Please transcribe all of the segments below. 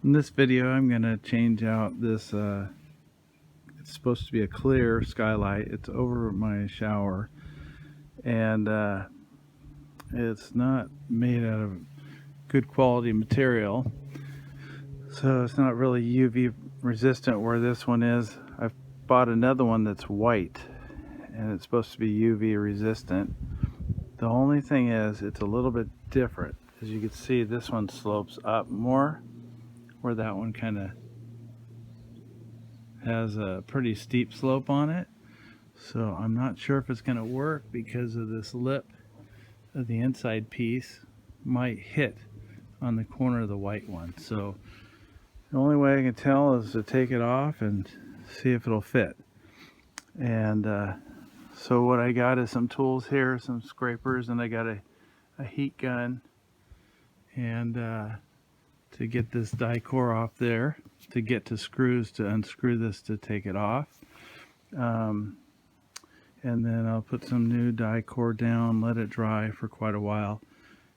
In this video, I'm going to change out this, it's supposed to be a clear skylight. It's over my shower, and it's not made out of good quality material, so it's not really UV resistant where this one is. I've bought another one that's white, and it's supposed to be UV resistant. The only thing is, it's a little bit different. As you can see, this one slopes up more, where that one kind of has a pretty steep slope on it. So I'm not sure if it's going to work because of this lip of the inside piece might hit on the corner of the white one. So the only way I can tell is to take it off and see if it'll fit. And so what I got is some tools here, some scrapers, and I got a heat gun, and to get this Dicor off there, to get to screws to unscrew this to take it off. And then I'll put some new Dicor down, let it dry for quite a while,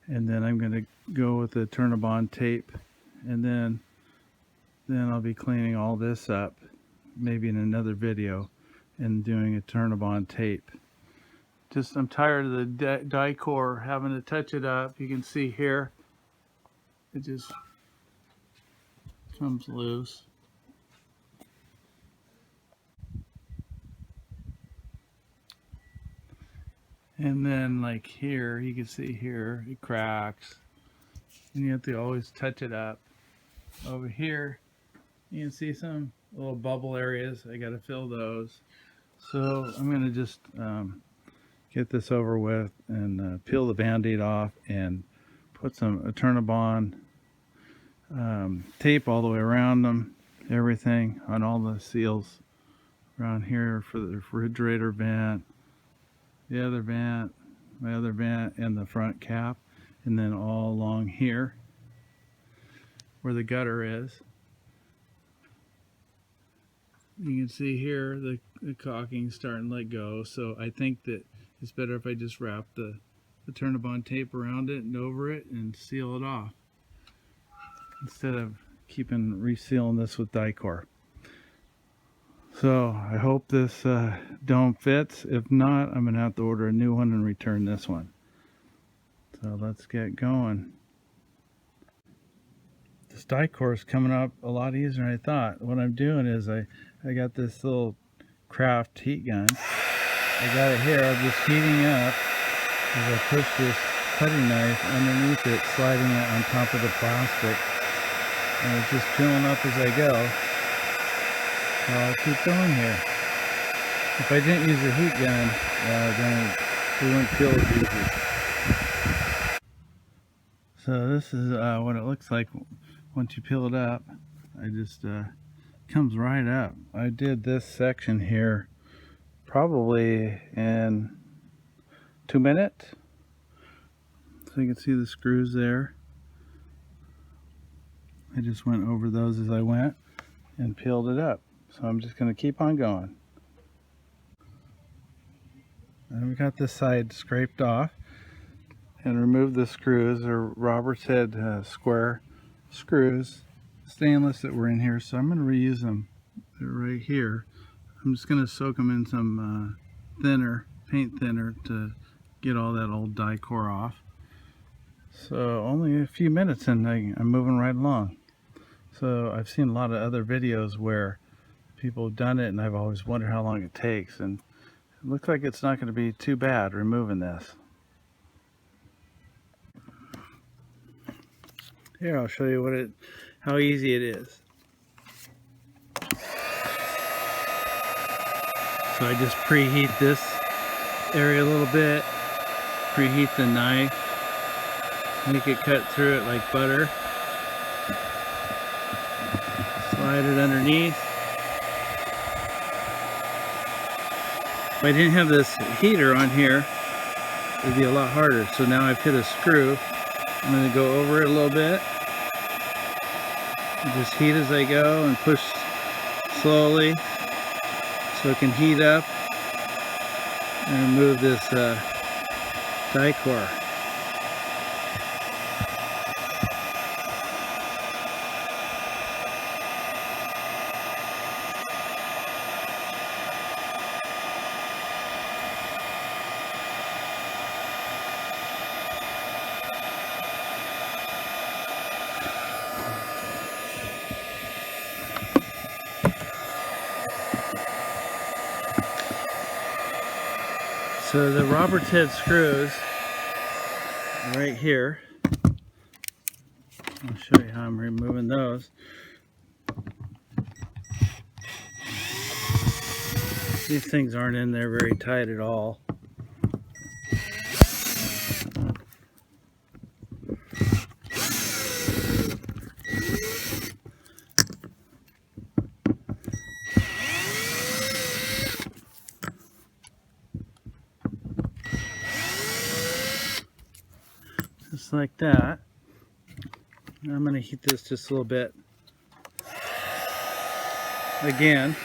and then I'm going to go with the EternaBond tape, and then I'll be cleaning all this up, maybe in another video, and doing EternaBond tape. Just, I'm tired of the Dicor, having to touch it up. You can see here, it just comes loose. And then like here, you can see here, it cracks. And you have to always touch it up. Over here, you can see some little bubble areas. I gotta fill those. So I'm gonna just get this over with and peel the Band-Aid off and put some EternaBond tape all the way around them, everything on all the seals around here for the refrigerator vent, the other vent, my other vent, and the front cap, and then all along here where the gutter is. You can see here the caulking starting to let go, so I think that it's better if I just wrap the EternaBond tape around it and over it and seal it off, instead of resealing this with Dicor. So I hope this dome fits. If not, I'm going to have to order a new one and return this one. So let's get going. This Dicor is coming up a lot easier than I thought. What I'm doing is I got this little craft heat gun. I got it here. I'm just heating up as I push this cutting knife underneath it, sliding it on top of the plastic. And it's just peeling up as I go. So I'll keep going here. If I didn't use a heat gun, then it wouldn't peel as easy. So this is what it looks like once you peel it up. I just comes right up. I did this section here probably in 2 minutes. So you can see the screws there. I just went over those as I went and peeled it up. So I'm just going to keep on going. And we got this side scraped off and removed the screws, or Robert's head square screws, stainless, that were in here. So I'm going to reuse them. They're right here. I'm just going to soak them in some thinner, paint thinner, to get all that old Dicor off. So only a few minutes and I'm moving right along. So I've seen a lot of other videos where people have done it, and I've always wondered how long it takes, and it looks like it's not going to be too bad removing this. Here, I'll show you how easy it is. So I just preheat this area a little bit, preheat the knife, make it cut through it like butter. Slide it underneath. If I didn't have this heater on here, it'd be a lot harder. So now I've hit a screw. I'm going to go over it a little bit. Just heat as I go and push slowly so it can heat up and remove this Dicor. So the Robert's head screws right here. I'll show you how I'm removing those. These things aren't in there very tight at all. Just like that. I'm going to heat this just a little bit. Again.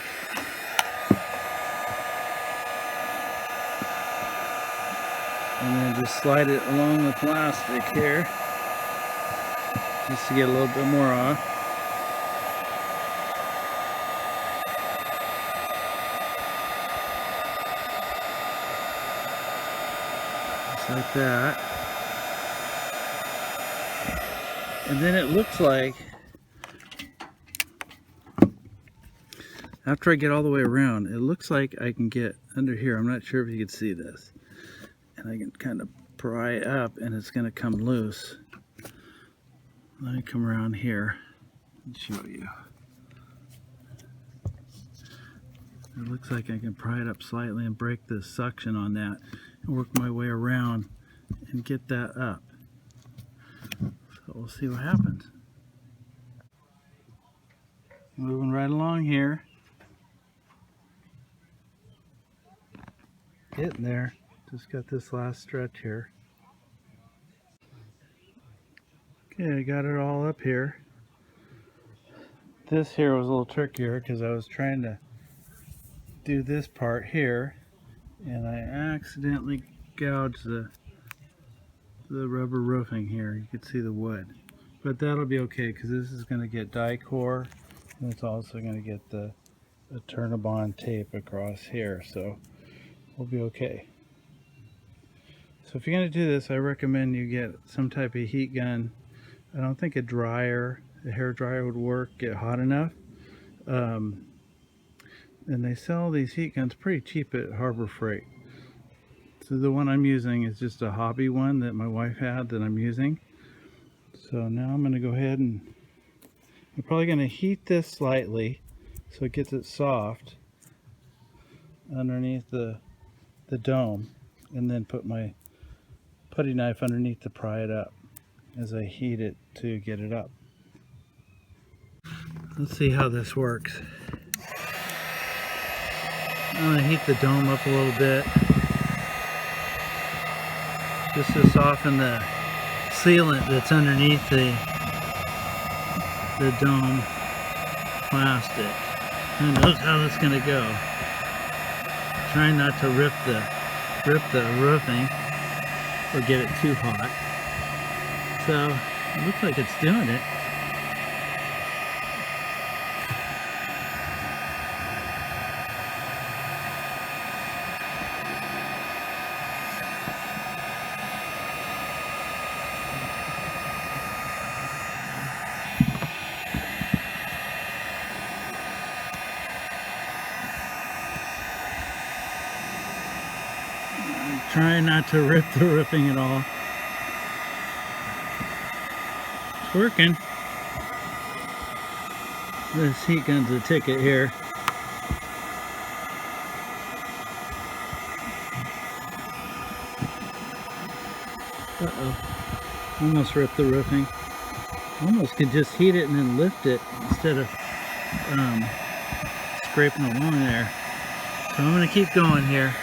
And then just slide it along the plastic here, just to get a little bit more off. Just like that. And then it looks like, after I get all the way around, it looks like I can get under here. I'm not sure if you can see this. And I can kind of pry it up and it's going to come loose. Let me come around here and show you. It looks like I can pry it up slightly and break the suction on that and work my way around and get that up. So we'll see what happens. Moving right along here. Getting there. Just got this last stretch here. Okay, I got it all up here. This here was a little trickier because I was trying to do this part here and I accidentally gouged the rubber roofing here. You can see the wood. But that'll be okay because this is going to get Dicor and it's also going to get the EternaBond tape across here. So we'll be okay. So if you're going to do this, I recommend you get some type of heat gun. I don't think a hair dryer would work, get hot enough. And they sell these heat guns pretty cheap at Harbor Freight. So the one I'm using is just a hobby one that my wife had that I'm using. So now I'm going to go ahead and I'm probably going to heat this slightly so it gets it soft underneath the dome, and then put my putty knife underneath to pry it up as I heat it to get it up. Let's see how this works. I'm going to heat the dome up a little bit just to soften the sealant that's underneath the dome plastic. Who knows how this is going to go. Trying not to rip the roofing or get it too hot. So it looks like it's doing it. Trying not to rip the roofing at all. It's working. This heat gun's a ticket here. Uh-oh. Almost ripped the roofing. Almost could just heat it and then lift it instead of scraping along there. So I'm going to keep going here.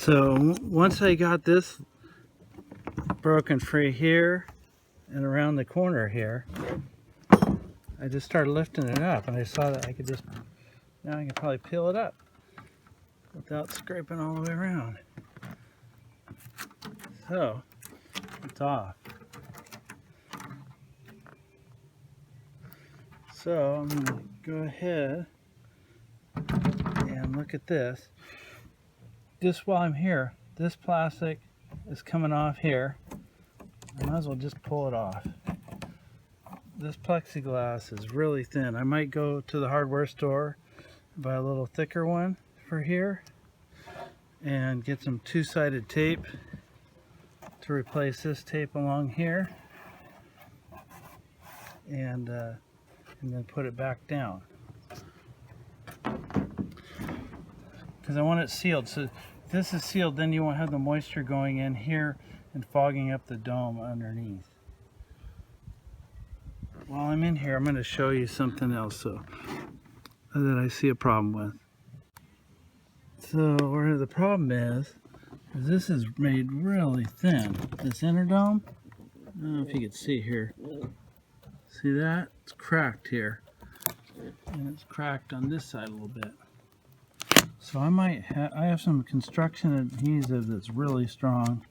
So once I got this broken free here and around the corner here, I just started lifting it up and I saw that I could just, now I can probably peel it up without scraping all the way around. So it's off. So I'm going to go ahead and look at this. Just while I'm here, this plastic is coming off here. I might as well just pull it off. This plexiglass is really thin. I might go to the hardware store and buy a little thicker one for here and get some two-sided tape to replace this tape along here, and then put it back down, because I want it sealed. So if this is sealed, then you won't have the moisture going in here and fogging up the dome underneath. While I'm in here, I'm going to show you something else that I see a problem with. So where the problem is this is made really thin. This inner dome, I don't know if you can see here. See that? It's cracked here. And it's cracked on this side a little bit. So I have some construction adhesive that's really strong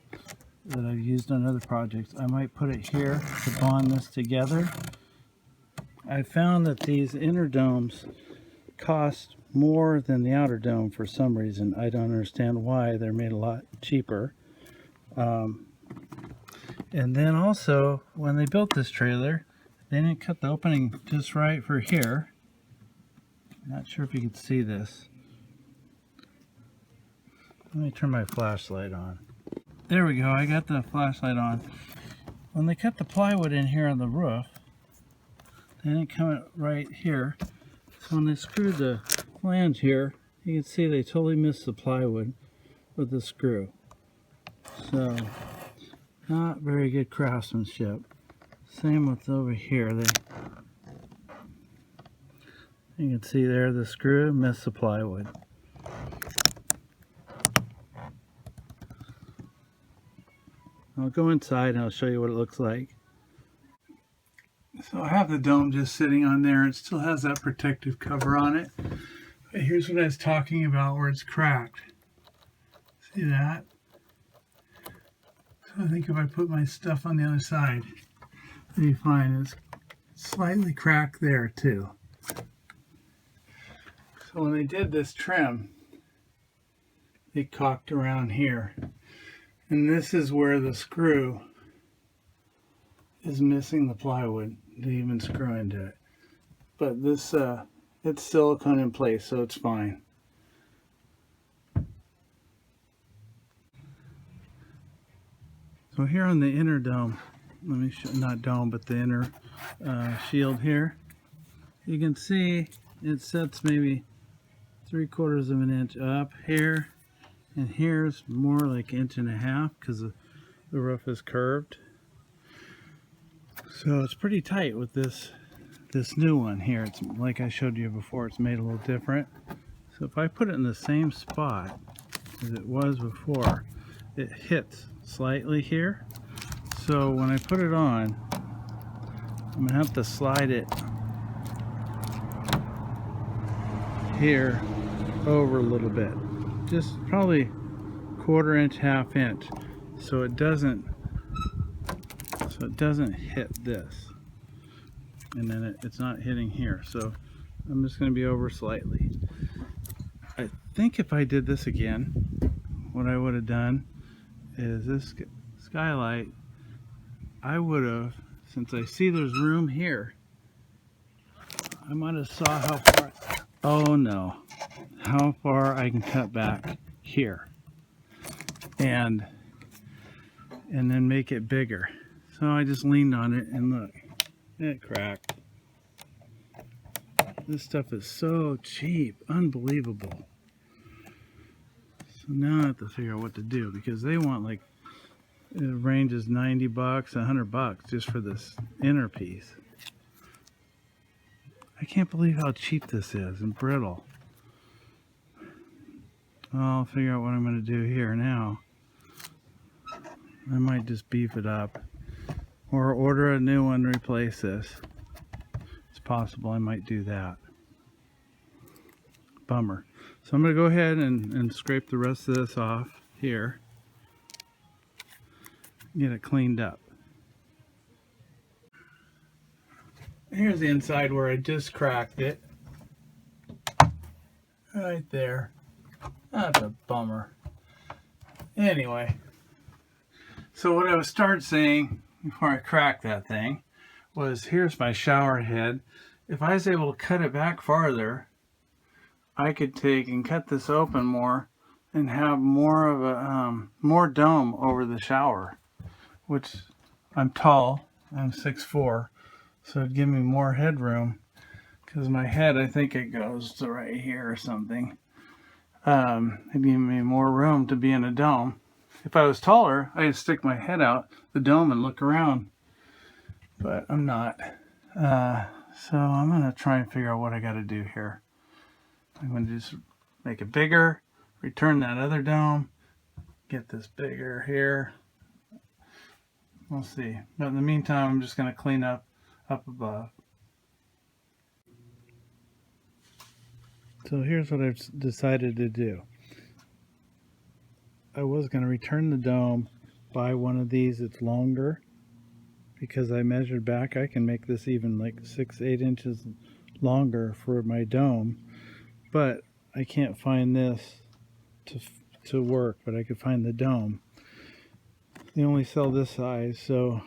that I've used on other projects. I might put it here to bond this together. I found that these inner domes cost more than the outer dome for some reason. I don't understand why. They're made a lot cheaper. And then also, when they built this trailer, they didn't cut the opening just right for here. I'm not sure if you can see this. Let me turn my flashlight on. There we go, I got the flashlight on. When they cut the plywood in here on the roof, they didn't come it right here. So when they screwed the flange here, you can see they totally missed the plywood with the screw. So, not very good craftsmanship. Same with over here. You can see there the screw missed the plywood. I'll go inside and I'll show you what it looks like. So I have the dome just sitting on there. It still has that protective cover on it. But here's what I was talking about where it's cracked. See that? So I think if I put my stuff on the other side, you find it's slightly cracked there too. So when they did this trim, they caulked around here. And this is where the screw is missing the plywood to even screw into it. But this, it's silicone in place, so it's fine. So here on the inner dome, let me show, not dome, but the inner shield here, you can see it sets maybe 3/4 of an inch up here, and here's more like 1.5 inches because the roof is curved. So it's pretty tight with this new one here. It's like I showed you before, it's made a little different. So if I put it in the same spot as it was before, it hits slightly here. So when I put it on, I'm gonna have to slide it here over a little bit, just probably 1/4 inch, 1/2 inch, so it doesn't hit this, and then it's not hitting here. So I'm just going to be over slightly. I think if I did this again, what I would have done is this skylight, I would have, since I see there's room here, I might have saw how far, oh no, how far I can cut back here and then make it bigger. So I just leaned on it and look, it cracked. This stuff is so cheap, unbelievable. So now I have to figure out what to do, because they want, like, it ranges $90, $100 just for this inner piece. I can't believe how cheap this is and brittle. I'll figure out what I'm going to do here now. I might just beef it up or order a new one to replace this. It's possible I might do that. Bummer. So I'm going to go ahead and scrape the rest of this off here. Get it cleaned up. Here's the inside where I just cracked it. Right there. That's a bummer. Anyway, so what I started saying before I cracked that thing was, here's my shower head. If I was able to cut it back farther, I could take and cut this open more and have more of a more dome over the shower, which I'm tall, I'm 6'4", so it'd give me more headroom, because my head, I think it goes to right here or something. It'd give me more room to be in a dome. If I was taller, I'd stick my head out the dome and look around, but I'm not. So I'm gonna try and figure out what I gotta do here. I'm gonna just make it bigger, return that other dome, get this bigger here. We'll see. But in the meantime, I'm just gonna clean up above. So here's what I've decided to do. I was going to return the dome, buy one of these that's longer, because I measured back. I can make this even like 6-8 inches longer for my dome, but I can't find this to work, but I could find the dome. They only sell this size, so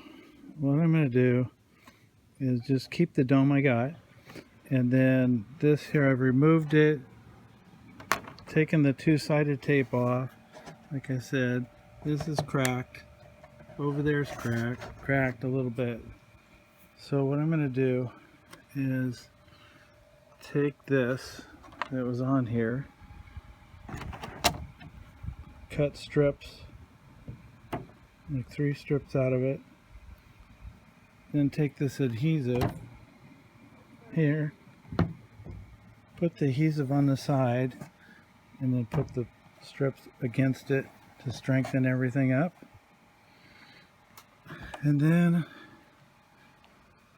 what I'm going to do is just keep the dome I got, and then this here, I've removed it, taken the two-sided tape off. Like I said, this is cracked. Over there's cracked a little bit. So what I'm going to do is take this that was on here, cut strips, like 3 strips out of it, then take this adhesive here, put the adhesive on the side, and then put the strips against it to strengthen everything up. And then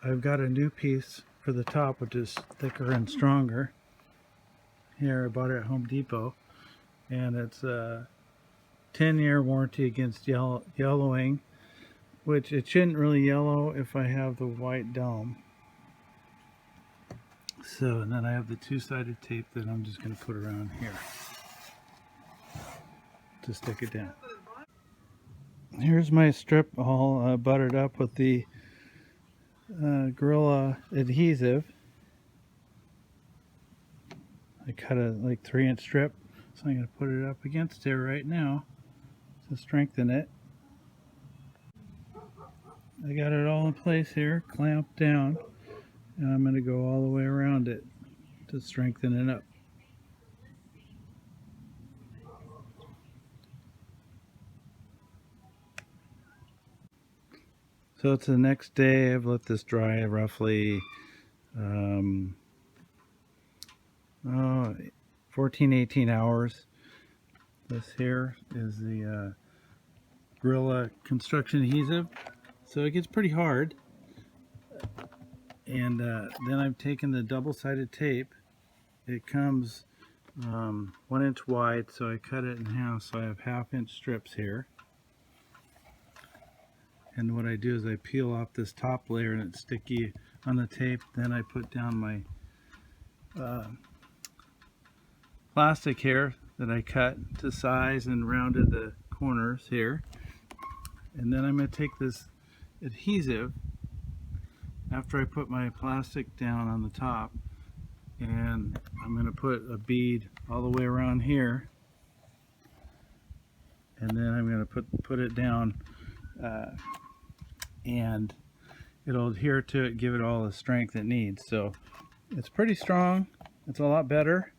I've got a new piece for the top, which is thicker and stronger. Here, I bought it at Home Depot, and it's a 10-year warranty against yellowing, which it shouldn't really yellow if I have the white dome. So, and then I have the two-sided tape that I'm just going to put around here to stick it down. Here's my strip all buttered up with the Gorilla adhesive. I cut a like 3-inch strip, so I'm going to put it up against here right now to strengthen it. I got it all in place here, clamped down, and I'm going to go all the way around it to strengthen it up. So it's the next day. I've let this dry roughly 14-18 hours. This here is the Gorilla construction adhesive. So it gets pretty hard. And then I've taken the double-sided tape. It comes 1 inch wide, so I cut it in half, so I have 1/2-inch strips here. And what I do is I peel off this top layer, and it's sticky on the tape. Then I put down my plastic here that I cut to size and rounded the corners here. And then I'm going to take this adhesive after I put my plastic down on the top, and I'm going to put a bead all the way around here, and then I'm going to put it down, and it'll adhere to it, give it all the strength it needs. So it's pretty strong. It's a lot better.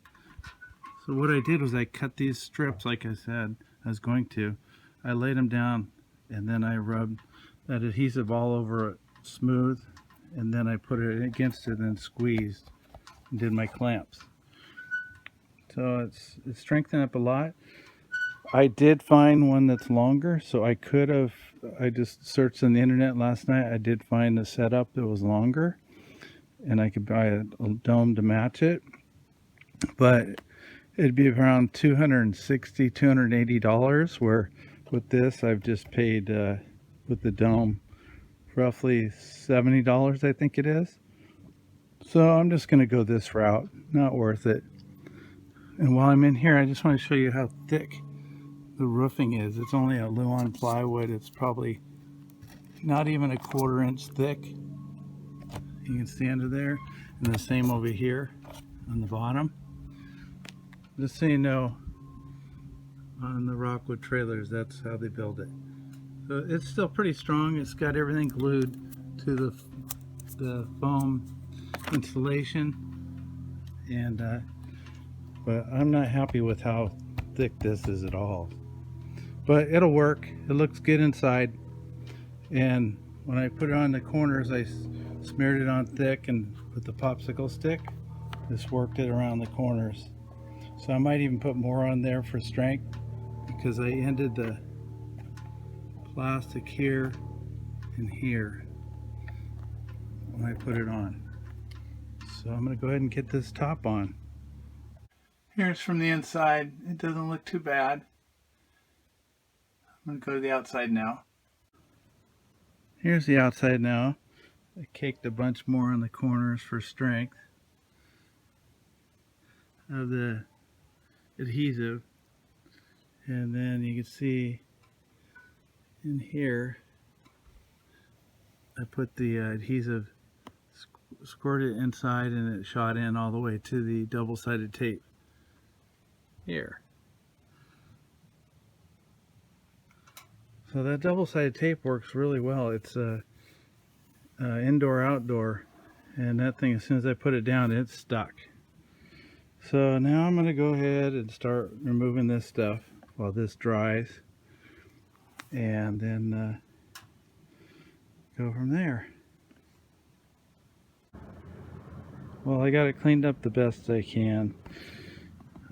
So what I did was I cut these strips like I said I was going to. I laid them down, and then I rubbed that adhesive all over it smooth, and then I put it against it and squeezed and did my clamps. So it's strengthened up a lot. I did find one that's longer, so I just searched on the internet last night. I did find a setup that was longer, and I could buy a dome to match it, but it'd be around $260, $280, where with this I've just paid with the dome roughly $70, I think it is. So I'm just going to go this route. Not worth it. And while I'm in here, I just want to show you how thick the roofing is. It's only a Luan plywood. It's probably not even a 1/4 inch thick. You can see under there, and the same over here on the bottom. Just so you know, on the Rockwood trailers, that's how they build it. So it's still pretty strong. It's got everything glued to the foam insulation, and but I'm not happy with how thick this is at all. But it'll work. It looks good inside, and when I put it on the corners, I smeared it on thick and with the popsicle stick. This worked it around the corners. So I might even put more on there for strength, because I ended the plastic here and here when I put it on. So I'm going to go ahead and get this top on. Here's from the inside. It doesn't look too bad. I'm going to go to the outside now. Here's the outside now. I caked a bunch more on the corners for strength of the adhesive, and then you can see in here I put the adhesive, squirted it inside, and it shot in all the way to the double-sided tape here. So that double-sided tape works really well. It's indoor outdoor, and that thing, as soon as I put it down, it's stuck. So now I'm going to go ahead and start removing this stuff while this dries, and then go from there. Well, I got it cleaned up the best I can.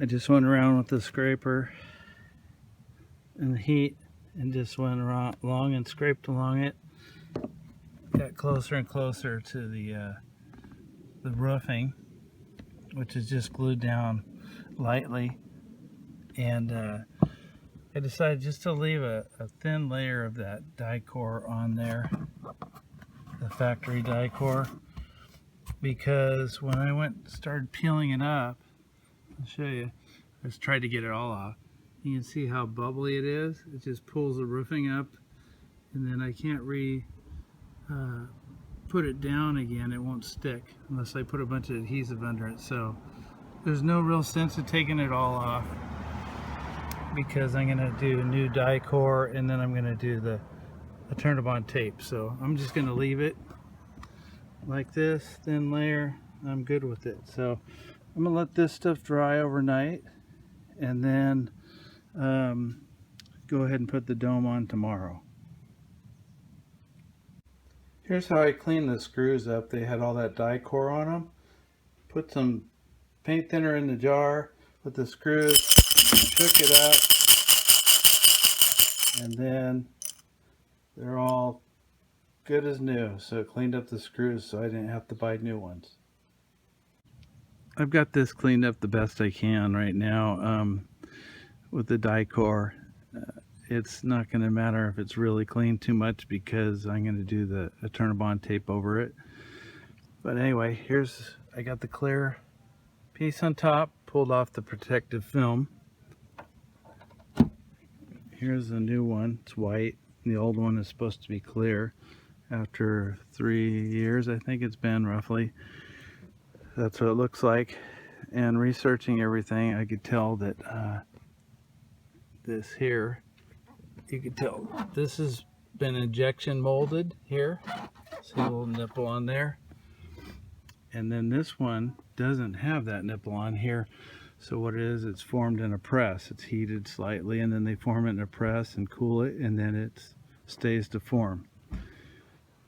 I just went around with the scraper and the heat and just went around along and scraped along it. Got closer and closer to the roofing, which is just glued down lightly, and I decided just to leave a thin layer of that Dicor on there, the factory Dicor, because when I started peeling it up, I'll show you, I just tried to get it all off. You can see how bubbly it is. It just pulls the roofing up, and then I can't put it down again. It won't stick unless I put a bunch of adhesive under it. So there's no real sense of taking it all off, because I'm going to do new Dicor, and then I'm going to do the EternaBond tape. So I'm just going to leave it like this, thin layer. I'm good with it. So I'm going to let this stuff dry overnight, and then go ahead and put the dome on tomorrow. Here's how I cleaned the screws up. They had all that Dicor on them. Put some paint thinner in the jar with the screws, shook it up, and then they're all good as new. So it cleaned up the screws so I didn't have to buy new ones. I've got this cleaned up the best I can right now with the Dicor. It's not going to matter if it's really clean too much, because I'm going to do the EternaBond tape over it. But anyway, I got the clear piece on top, pulled off the protective film. Here's the new one. It's white. The old one is supposed to be clear. After 3 years, I think it's been, roughly. That's what it looks like. And researching everything, I could tell that this here, you could tell this has been injection molded here. See a little nipple on there. And then this one doesn't have that nipple on here. So what it is, it's formed in a press. It's heated slightly, and then they form it in a press and cool it, and then it stays to form.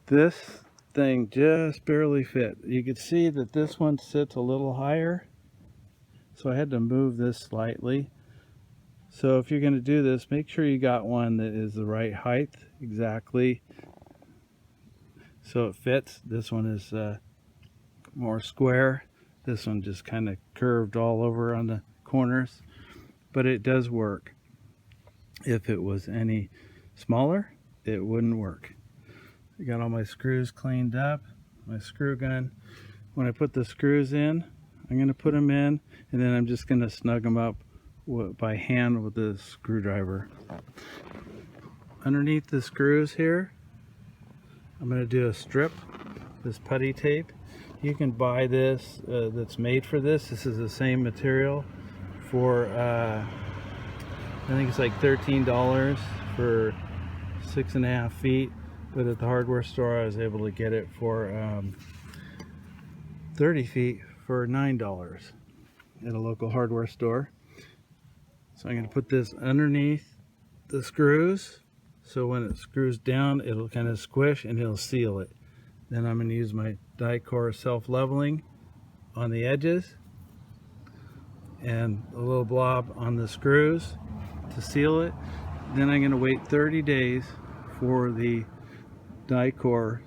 This thing just barely fit. You can see that this one sits a little higher, so I had to move this slightly. So if you're going to do this, make sure you got one that is the right height exactly, so it fits. This one is more square. This one just kind of curved all over on the corners, but it does work. If it was any smaller, it wouldn't work. I got all my screws cleaned up, my screw gun. When I put the screws in, I'm going to put them in, and then I'm just going to snug them up by hand with the screwdriver. Underneath the screws here, I'm going to do a strip, this putty tape. You can buy this that's made for this. This is the same material for I think it's like $13 for 6.5 feet, but at the hardware store I was able to get it for 30 feet for $9 at a local hardware store. So I'm going to put this underneath the screws, so when it screws down it'll kind of squish and it'll seal it. Then I'm going to use my Dicor self-leveling on the edges and a little blob on the screws to seal it. Then I'm going to wait 30 days for the Dicor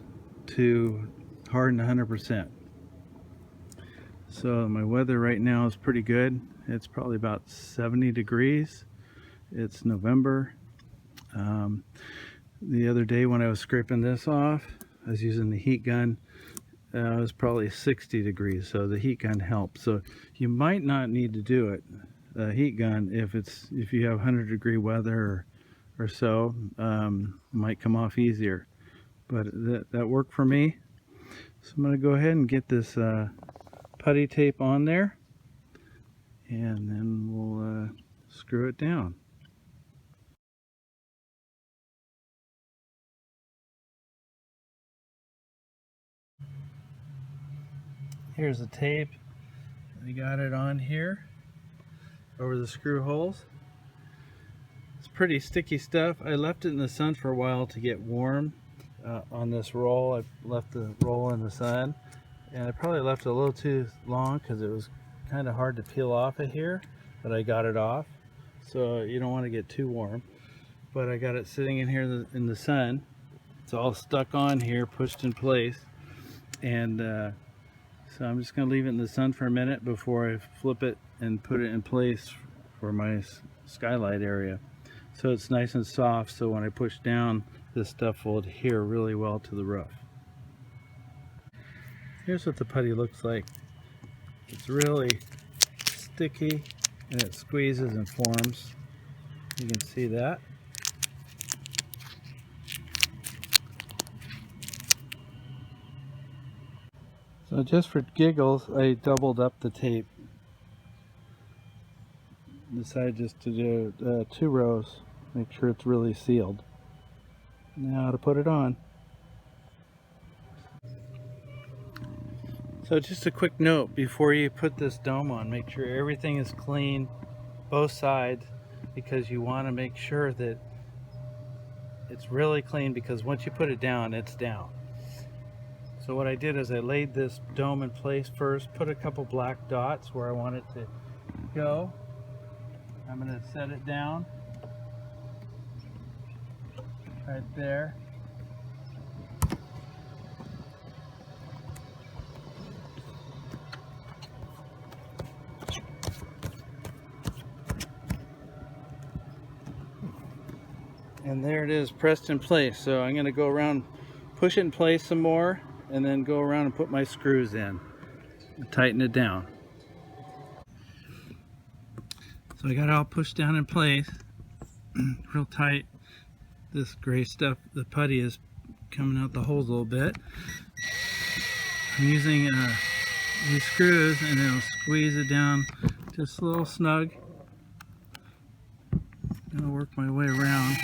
to harden 100%. So my weather right now is pretty good. It's probably about 70 degrees. It's November. The other day when I was scraping this off, I was using the heat gun. It was probably 60 degrees, so the heat gun helps. So you might not need to do it, a heat gun, if you have 100-degree weather or so. It might come off easier, but that worked for me. So I'm going to go ahead and get this putty tape on there, and then we'll screw it down. Here's the tape. I got it on here over the screw holes. It's pretty sticky stuff. I left it in the sun for a while to get warm on this roll. I left the roll in the sun, and I probably left it a little too long because it was kind of hard to peel off of here, but I got it off. So you don't want to get too warm. But I got it sitting in here in the sun. It's all stuck on here, pushed in place, and so I'm just going to leave it in the sun for a minute before I flip it and put it in place for my skylight area. So it's nice and soft, so when I push down, this stuff will adhere really well to the roof. Here's what the putty looks like. It's really sticky and it squeezes and forms. You can see that. So just for giggles, I doubled up the tape. Decided just to do 2 rows, make sure it's really sealed. Now to put it on. So just a quick note before you put this dome on, make sure everything is clean, both sides, because you want to make sure that it's really clean, because once you put it down, it's down. So what I did is I laid this dome in place first, put a couple black dots where I want it to go. I'm going to set it down right there. And there it is, pressed in place. So I'm going to go around, push it in place some more, and then go around and put my screws in and tighten it down. So I got it all pushed down in place real tight. This gray stuff, the putty, is coming out the holes a little bit. I'm using these screws, and it'll squeeze it down just a little snug. I'm gonna work my way around.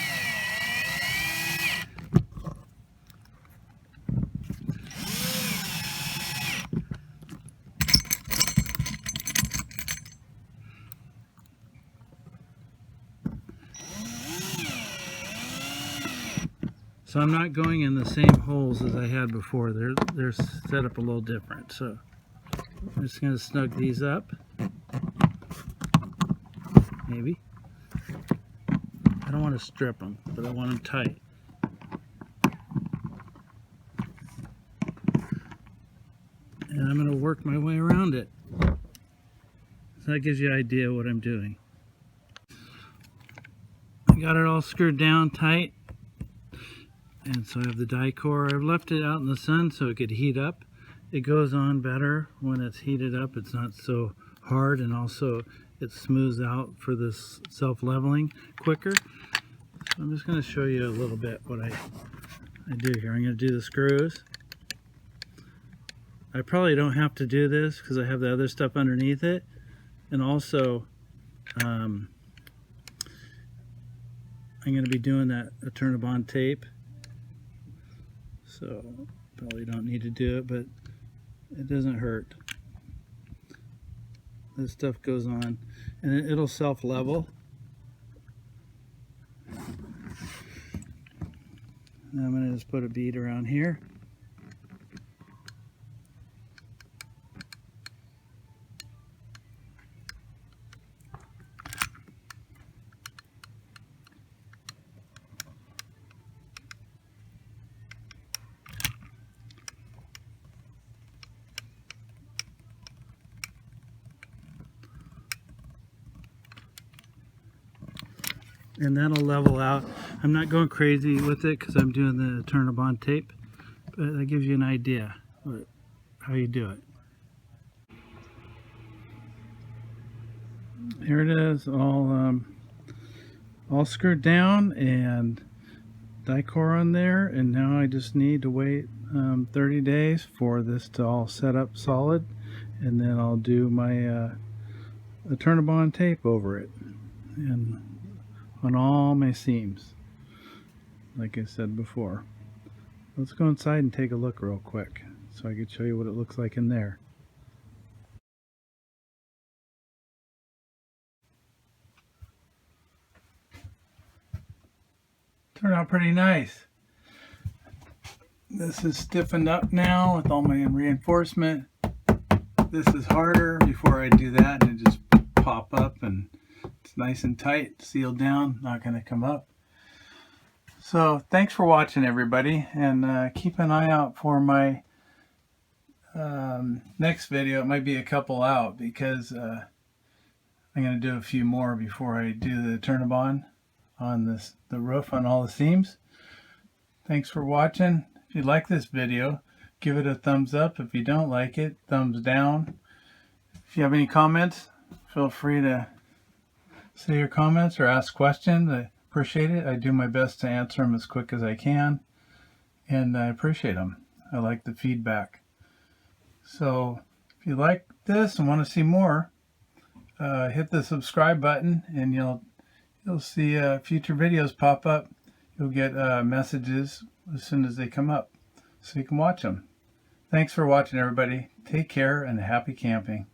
So I'm not going in the same holes as I had before. They're set up a little different. So I'm just going to snug these up. Maybe. I don't want to strip them, but I want them tight. And I'm going to work my way around it. So that gives you an idea what I'm doing. I got it all screwed down tight. And so I have the Dicor. I've left it out in the sun so it could heat up. It goes on better when it's heated up. It's not so hard, and also it smooths out for this self-leveling quicker. So I'm just going to show you a little bit what I do here. I'm going to do the screws. I probably don't have to do this because I have the other stuff underneath it. And also I'm going to be doing that EternaBond tape, so probably don't need to do it, but it doesn't hurt. This stuff goes on, and it'll self-level. I'm going to just put a bead around here. And that'll level out. I'm not going crazy with it because I'm doing the EternaBond tape, but that gives you an idea how you do it. Here it is, all screwed down and Dicor on there, and now I just need to wait 30 days for this to all set up solid, and then I'll do my EternaBond tape over it and on all my seams, like I said before. Let's go inside and take a look real quick so I can show you what it looks like in there. Turned out pretty nice. This is stiffened up now with all my reinforcement. This is harder. Before I do that, and it just pop up, and it's nice and tight, sealed down, not going to come up. So thanks for watching, everybody, and keep an eye out for my next video. It might be a couple out because I'm going to do a few more before I do the EternaBond on the roof on all the seams. Thanks for watching. If you like this video, give it a thumbs up. If you don't like it, thumbs down. If you have any comments, feel free to say your comments or ask questions. I appreciate it. I do my best to answer them as quick as I can, and I appreciate them. I like the feedback. So if you like this and want to see more, hit the subscribe button, and you'll see future videos pop up. You'll get messages as soon as they come up, so you can watch them. Thanks for watching, everybody. Take care and happy camping.